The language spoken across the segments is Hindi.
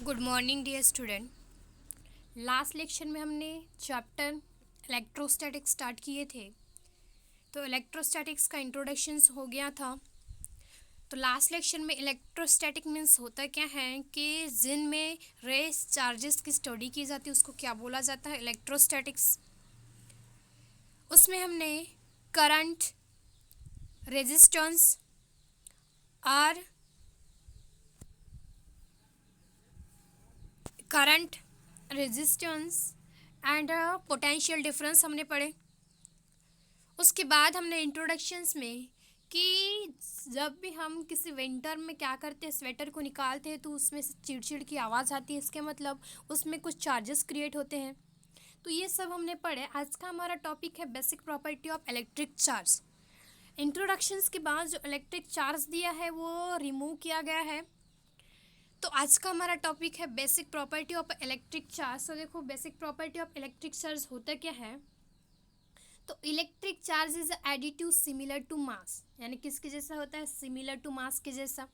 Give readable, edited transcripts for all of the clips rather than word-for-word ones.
Good morning dear student. Last lecture में हमने चैप्टर इलेक्ट्रोस्टैटिक्स स्टार्ट किए थे। तो इलेक्ट्रोस्टैटिक्स का इंट्रोडक्शंस हो गया था। तो लास्ट लेक्चर में इलेक्ट्रोस्टैटिक मीन्स होता क्या है कि जिनमें रेस चार्जेस की स्टडी की जाती है उसको क्या बोला जाता है, इलेक्ट्रोस्टैटिक्स। उसमें हमने करंट, रेजिस्टेंस और current, resistance and potential difference हमने पढ़े। उसके बाद हमने इंट्रोडक्शंस में कि जब भी हम किसी विंटर में क्या करते हैं, स्वेटर को निकालते हैं तो उसमें से चिड़चिड़ की आवाज़ आती है, इसके मतलब उसमें कुछ चार्जेस क्रिएट होते हैं। तो ये सब हमने पढ़े। आज का हमारा टॉपिक है basic property of electric charge. Introductions के बाद जो इलेक्ट्रिक चार्ज दिया है वो रिमूव किया गया है। तो आज का हमारा टॉपिक है basic property of electric charge. तो देखो, basic property of electric charge होता क्या है। तो electric charge is additive similar to mass, यानी किसके जैसा होता है, सिमिलर टू मास के जैसा।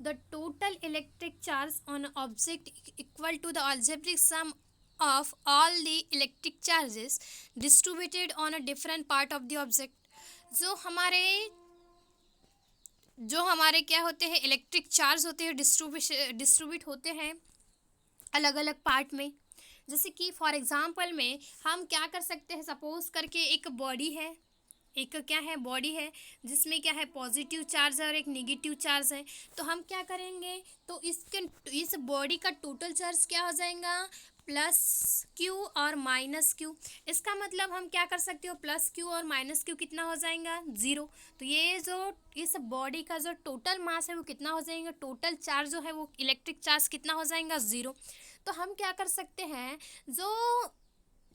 The total electric charge on object equal to the algebraic sum of all the electric charges distributed on a different part of the object. जो हमारे क्या होते हैं, इलेक्ट्रिक चार्ज होते हैं, डिस्ट्रीब्यूट होते हैं अलग अलग पार्ट में। जैसे कि फॉर एग्जांपल में हम क्या कर सकते हैं, सपोज करके एक बॉडी है, एक क्या है, बॉडी है जिसमें क्या है, पॉजिटिव चार्ज है और एक नेगेटिव चार्ज है। तो हम क्या करेंगे, तो इस बॉडी का टोटल चार्ज क्या हो जाएगा, प्लस क्यू और माइनस क्यू। इसका मतलब हम क्या कर सकते हो, प्लस क्यू और माइनस क्यू कितना हो जाएगा, ज़ीरो। तो ये जो इस बॉडी का जो टोटल मास है वो कितना हो जाएगा, टोटल चार्ज जो है वो इलेक्ट्रिक चार्ज कितना हो जाएगा, ज़ीरो। तो हम क्या कर सकते हैं, जो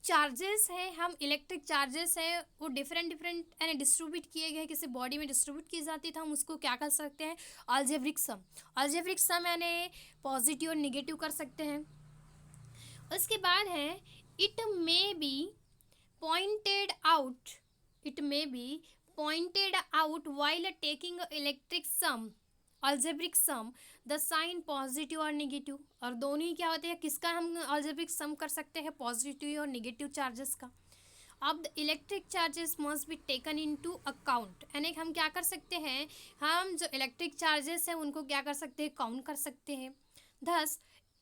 चार्जेस है, हम इलेक्ट्रिक चार्जेस है वो डिफरेंट डिफरेंट यानी डिस्ट्रीब्यूट किए गए, किसी बॉडी में डिस्ट्रीब्यूट की जाती है, तो हम उसको क्या कर सकते हैं, अलजेब्रिक सम। अलजेब्रिक सम यानी पॉजिटिव और निगेटिव कर सकते हैं। उसके बाद है it may be pointed out, it may be pointed out while taking electric sum, algebraic sum, the sign positive और निगेटिव। और दोनों ही क्या होते हैं, किसका हम अलजेब्रिक सम कर सकते हैं, पॉजिटिव और निगेटिव चार्जेस का। अब the electric charges must be taken into account, यानी हम क्या कर सकते हैं, हम जो इलेक्ट्रिक चार्जेस हैं उनको क्या कर सकते हैं, काउंट कर सकते हैं। thus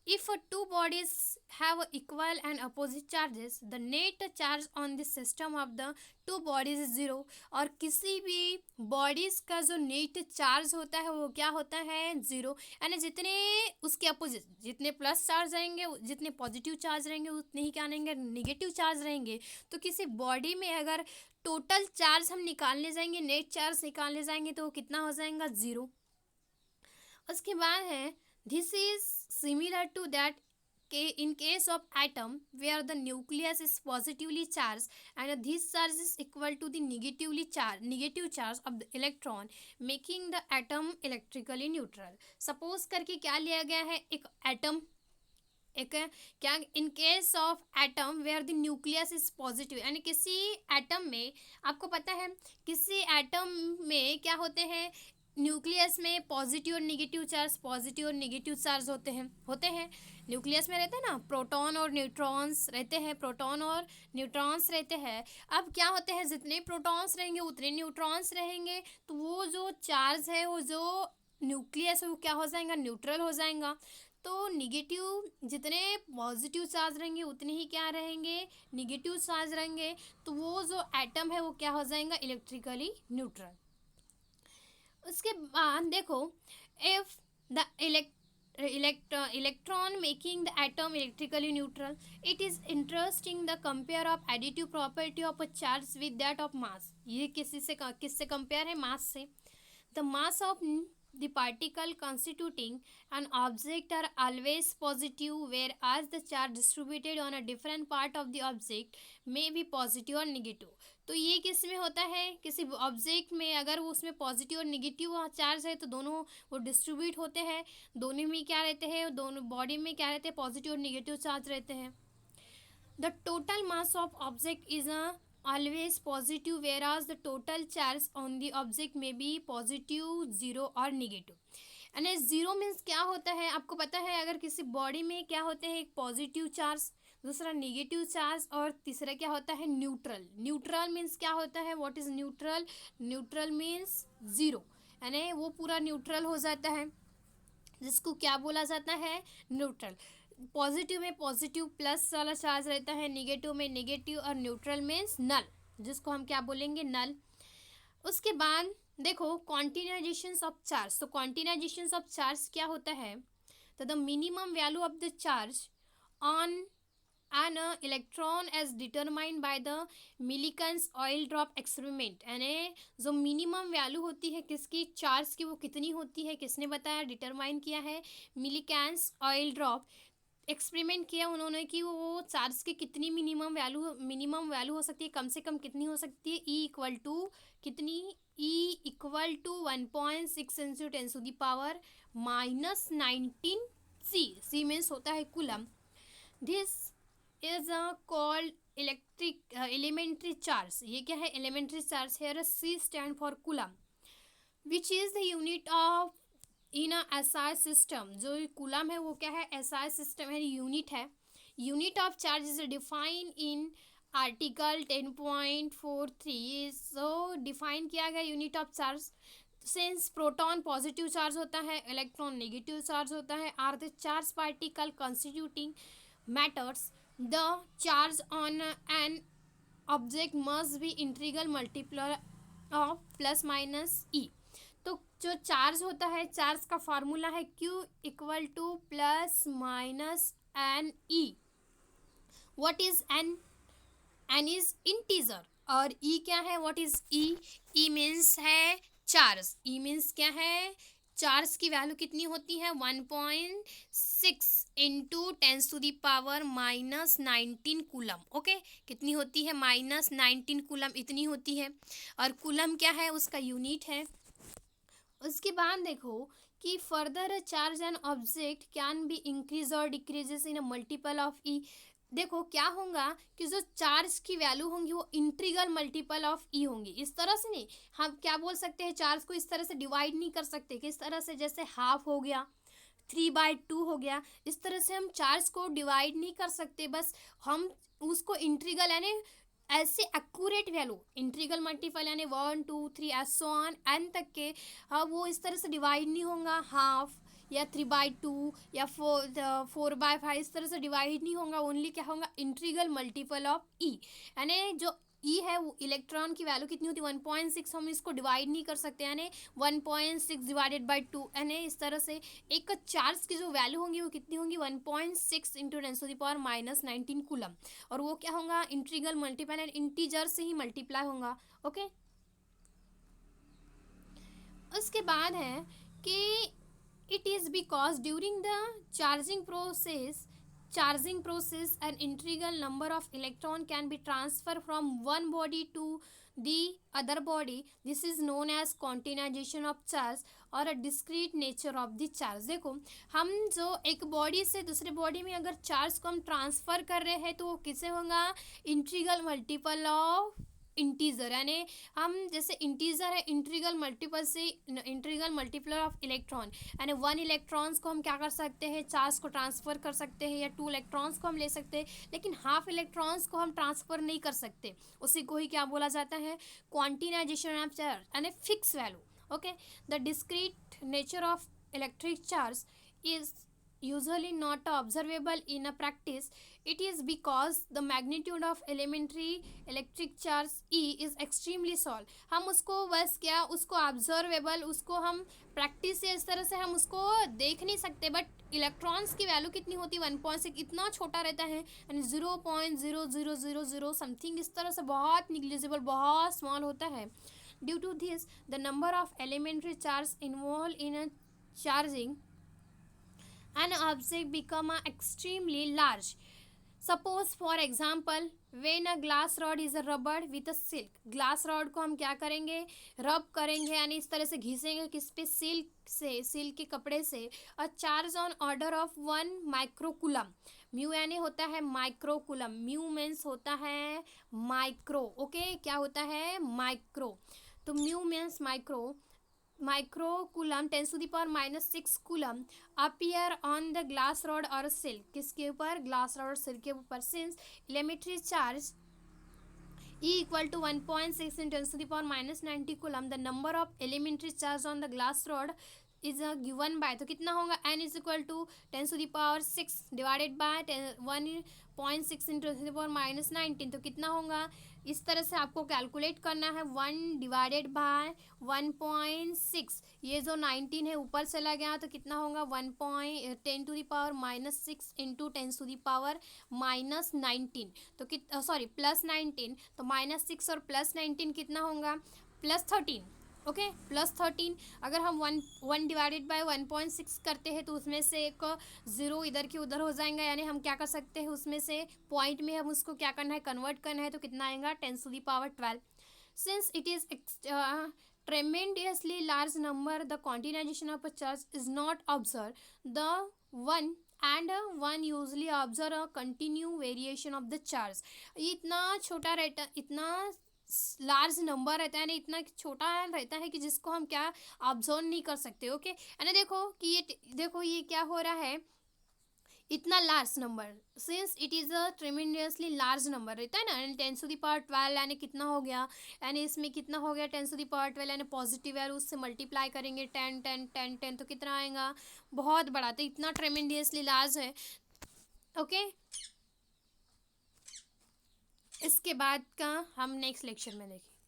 if two bodies have equal and opposite charges, the net charge on the system of the two bodies is zero। और किसी भी बॉडीज का जो नेट चार्ज होता है वो क्या होता है, ज़ीरो। यानी जितने उसके अपोजिट, जितने प्लस चार्ज रहेंगे, जितने पॉजिटिव चार्ज रहेंगे, उतने ही क्या रहेंगे, निगेटिव चार्ज रहेंगे। तो किसी बॉडी में अगर टोटल चार्ज हम निकालने जाएंगे, नेट चार्ज निकालने जाएंगे, तो वो कितना हो जाएगा, ज़ीरो। उसके बाद है this is similar to that in case of atom where the nucleus is positively charged and this charge is equal to the negative charge of the electron, making the atom electrically neutral। suppose करके क्या लिया गया है, एक एटम, एक क्या, in case of atom where the nucleus is positive, यानी किसी एटम में, आपको पता है किसी एटम में क्या होते हैं, न्यूक्लियस में पॉजिटिव और निगेटिव चार्ज, पॉजिटिव और निगेटिव चार्ज होते हैं। न्यूक्लियस में रहते हैं ना, प्रोटॉन और न्यूट्रॉन्स रहते हैं, प्रोटॉन और न्यूट्रॉन्स रहते हैं। अब क्या होते हैं, जितने प्रोटॉन्स रहेंगे उतने न्यूट्रॉन्स रहेंगे, तो वो जो चार्ज है, वो जो न्यूक्लियस है वो क्या हो जाएगा, न्यूट्रल हो जाएगा। तो निगेटिव, जितने पॉजिटिव चार्ज रहेंगे उतने ही क्या रहेंगे, निगेटिव चार्ज रहेंगे। तो वो जो एटम है वो क्या हो जाएगा, इलेक्ट्रिकली न्यूट्रल। उसके बाद देखो, if the electron making the atom electrically neutral, it is interesting the compare of additive property of a charge with that of mass। ये किससे कंपेयर है, मास से। the mass of the particle constituting an object are always positive, whereas the charge distributed on a different part of the object may be positive or negative। तो ये किस में होता है, किसी ऑब्जेक्ट में अगर वो उसमें पॉजिटिव और निगेटिव चार्ज है तो दोनों वो डिस्ट्रीब्यूट होते हैं, दोनों में क्या रहते हैं, दोनों बॉडी में क्या रहते हैं, पॉजिटिव और निगेटिव चार्ज रहते हैं। The total mass of object is always positive, whereas the total charge on the object may be positive, zero or negative। यानी जीरो मीन्स क्या होता है आपको पता है, अगर किसी बॉडी में क्या होते हैं, एक पॉजिटिव चार्ज, दूसरा नेगेटिव चार्ज, और तीसरा क्या होता है, न्यूट्रल। न्यूट्रल मीन्स क्या होता है, what is neutral, neutral means zero, यानी वो पूरा न्यूट्रल हो जाता है, जिसको क्या बोला जाता है, न्यूट्रल। पॉजिटिव में पॉजिटिव प्लस वाला चार्ज रहता है, नेगेटिव में नेगेटिव, और न्यूट्रल मीन्स नल, जिसको हम क्या बोलेंगे, नल। उसके बाद देखो क्वांटिनाइजेशन ऑफ चार्ज, तो क्वांटिनाइजेशन ऑफ चार्ज क्या होता है, तो the minimum value of the charge on an electron as determined by the Millikan's oil drop experiment, यानी जो मिनिमम वैल्यू होती है किसकी, चार्ज की, वो कितनी होती है, किसने बताया, डिटरमाइन किया है, मिलीकन्स ऑयल ड्रॉप एक्सपेरिमेंट किया उन्होंने कि वो चार्ज की कितनी मिनिमम वैल्यू हो सकती है, कम से कम कितनी हो सकती है, ई इक्वल टू कितनी, e equal to 1.6 into 10 minus 19 C means होता है coulomb. This is called electric elementary charge, ये क्या है, elementary charge. Here C stand for coulomb which is the unit of in SI system, जो कूलम है वो क्या है, एसआई सिस्टम है, यूनिट है। Unit of charge is define in article 10.43, so define किया गया unit of charge. Since proton positive charge होता है, इलेक्ट्रॉन नेगेटिव चार्ज होता है, are the charge particle constituting matters, the charge on an object must be integral multiply of plus minus e. तो जो चार्ज होता है, चार्ज का फार्मूला है Q equal to plus minus n e. What is n, n is integer, और ई क्या है, what is e, e means है चार्ज, ई मीन्स क्या है, चार्ज की वैल्यू कितनी होती है, 1.6 इंटू 10 माइनस 19 कूलम, ओके, कितनी होती है, माइनस 19 कूलम, इतनी होती है, और कूलम क्या है, उसका यूनिट है। उसके बाद देखो कि further charge and object can be increase और decreases in a multiple of e. देखो क्या होगा कि जो चार्ज की वैल्यू होंगी वो इंटीग्रल मल्टीपल ऑफ ई होंगी, इस तरह से नहीं, हम क्या बोल सकते हैं, चार्ज को इस तरह से डिवाइड नहीं कर सकते, किस तरह से, जैसे हाफ हो गया, 3/2 हो गया, इस तरह से हम चार्ज को डिवाइड नहीं कर सकते, बस हम उसको इंटीग्रल यानी ऐसे एक्यूरेट वैल्यू इंटीग्रल मल्टीपल यानी 1 2 3 एस ऑन एन तक के, हाँ वो इस तरह से डिवाइड नहीं होगा, हाफ या 3/2 या 4/5 इस तरह से डिवाइड नहीं होगा, ओनली क्या होगा, इंटीग्रल मल्टीपल ऑफ ई। यानी जो ई है वो इलेक्ट्रॉन की वैल्यू कितनी होती है, 1.6, हम इसको डिवाइड नहीं कर सकते, यानी 1.6 डिवाइडेड बाई 2, यानी इस तरह से एक चार्ज की जो वैल्यू होंगी वो कितनी होंगी, 1.6 इंटू 10 माइनस 19 कूलम, और वो क्या होगा, इंटीग्रल मल्टीपल एंड इंटीजर से ही मल्टीप्लाई होगा, ओके। उसके बाद है कि it is because during the charging process an integral number of electron can be transferred from one body to the other body. This is known as quantization of charge और a discrete nature of the charge। देखो हम जो एक बॉडी से दूसरे बॉडी में अगर चार्ज को हम ट्रांसफ़र कर रहे हैं तो वो किसे होगा, इंटीग्रल मल्टीपल ऑफ इंटीजर, यानी हम जैसे इंटीजर है, इंटीग्रल मल्टीपल से इंटीग्रल मल्टीपल ऑफ इलेक्ट्रॉन, यानी 1 इलेक्ट्रॉन्स को हम क्या कर सकते हैं, चार्ज को ट्रांसफ़र कर सकते हैं, या 2 इलेक्ट्रॉन्स को हम ले सकते हैं, लेकिन हाफ इलेक्ट्रॉन्स को हम ट्रांसफ़र नहीं कर सकते, उसी को ही क्या बोला जाता है, क्वांटिनाइजेशन ऑफ चार्ज, यानी fix value, okay. The discrete nature of electric charge is usually not observable in a practice. It is because the magnitude of elementary electric charge E is extremely small. हम उसको बस क्या, उसको ऑब्जर्वेबल, उसको हम प्रैक्टिस से इस तरह से हम उसको देख नहीं सकते, बट इलेक्ट्रॉन्स की वैल्यू कितनी होती है, 1.6, इतना छोटा रहता है, यानी 0.0000 समथिंग, इस तरह से बहुत निग्लिजिबल, बहुत स्मॉल होता है। Due to this the number of elementary charge involve in a charging an object become extremely large. Suppose for example when a glass rod is rubbered with a silk, glass rod को हम क्या करेंगे, रब करेंगे, यानी इस तरह से घिसेंगे, किस पे, सिल्क से, सिल्क के कपड़े से, और charge on order of 1 microcoulomb, mu यानी होता है माइक्रोकूलम, म्यू मीन्स होता है माइक्रो, ओके, क्या होता है, माइक्रो, तो mu means micro, micro coulomb 10⁻⁻6 coulomb appear on the glass rod और सिल्क, किसके ऊपर, ग्लास रॉड और सिल्क के ऊपर। Since elementary charge E equal to 1.6 in 10⁻⁻90 coulomb, the number of elementary charge on the glass rod is given by, तो कितना होगा, n is equal to 10⁻6 divided by 1.6 into 10⁻⁻19, तो कितना होगा, इस तरह से आपको कैलकुलेट करना है। 1 डिवाइडेड बाय 1.6, ये जो 19 है ऊपर चला गया तो कितना होगा, 10⁻6 इंटू 10⁻19, तो सॉरी +19, तो -6 और +19 कितना होगा, +13। ओके, +13। अगर हम 1 डिवाइडेड बाय 1.6 करते हैं तो उसमें से एक ज़ीरो इधर की उधर हो जाएगा, यानी हम क्या कर सकते हैं, उसमें से पॉइंट में हम उसको क्या करना है, कन्वर्ट करना है, तो कितना आएगा, 10⁻12। Since it is tremendously large number, the quantization of a charge is not observed. The one usually observe a continue variation of the charge. ये इतना छोटा रहता, इतना लार्ज नंबर रहता है ना, इतना छोटा रहता है कि जिसको हम क्या ऑब्जर्व नहीं कर सकते। ओके, यानी देखो कि ये क्या हो रहा है, इतना large number, since it is a tremendously large number रहता है ना, यानी 10⁻12 यानी कितना हो गया, यानी इसमें कितना हो गया, 10⁻12 यानी पॉजिटिव है, उससे मल्टीप्लाई करेंगे 10 10 10 10, तो कितना आएगा, बहुत बड़ा, तो इतना ट्रेमेंडियसली लार्ज है। ओके, इसके बाद का हम नेक्स्ट लेक्चर में देखें।